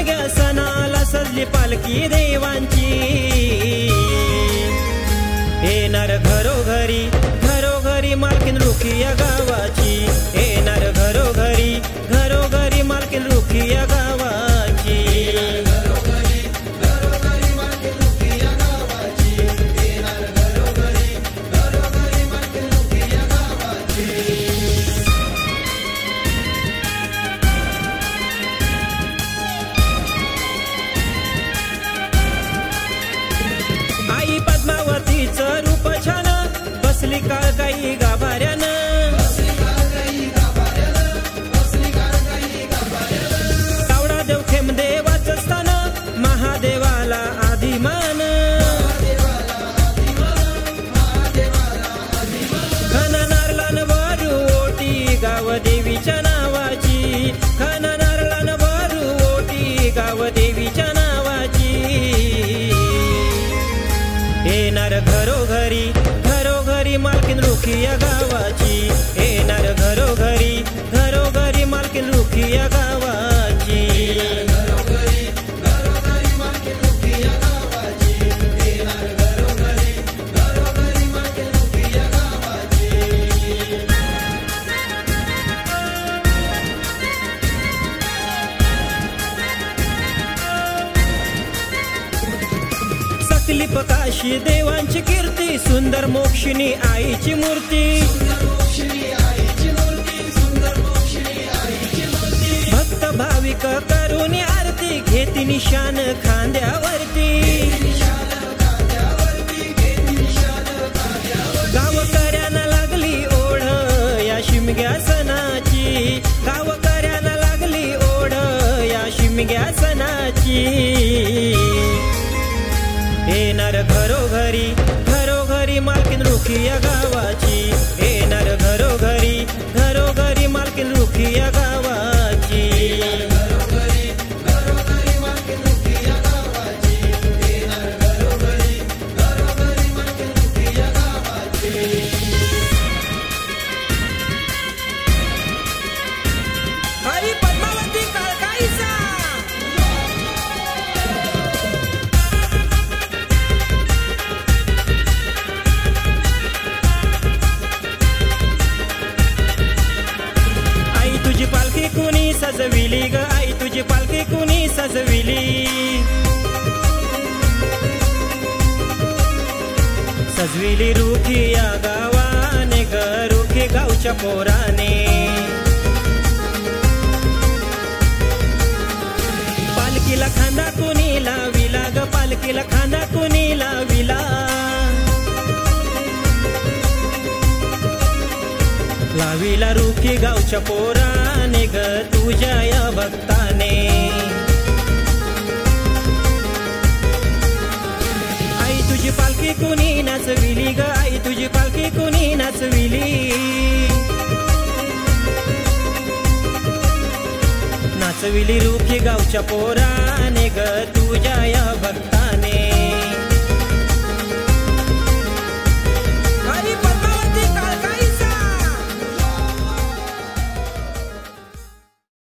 शिमग्या सणाला सजली पालखी देवांची येणार घरोघरी घरोघरी मालकीन रुखी या गावाची येणार घरोघरी घरोघरी मालकीन रुखी या गावाची आई पद्मावतीचं रूप छान बसली काळकाई गाभाऱ्यानं तावडा देव खेम देवाचं स्थान महादेवाला आदिमान खना नारळान भरू ओटी गाव देवीच्या नावाची खना नारळान भरू ओटी गाव देवीच्या नावाची येणार घरोघरी घरोघरी मालकीन रुखी या गावाची येणार घरोघरी घरोघरी मालकीन रुखी या गावाची सकली प्रकाशी देवांची कीर्ती सुंदर मोक्षिणी आईची मूर्ती भक्त भाविक करून आरती घेती निशान खांद्यावरती गावकऱ्यांना लागली ओढ या शिमग्या सणाची गावकऱ्यांना लागली ओढ या शिमग्या सणाची येणार घरोघरी घरोघरी मालकीन रुखी या गावाची येणार घरोघरी घरोघरी मालकीन रुखी या गावाची आई पद्मावती काळकाईचा तुझी पालखी कुणी सजविली ग आई तुझी पालखी कुणी सजविली सजविली रुखी या गावाने ग रुखी गावच्या पोराने पालखीला खांदा कुणी लाविला ग पालखीला खांदा कुणी लाविला लाविला रुखी गावच्या पोराने ग तुझ्या या भक्ताने आई तुझी पालखी कुणी नाचविली ग आई तुझी पालखी कुणी नाचविली नाचविली रुखी गावच्या पोराने ग तुझ्या या भक्ताने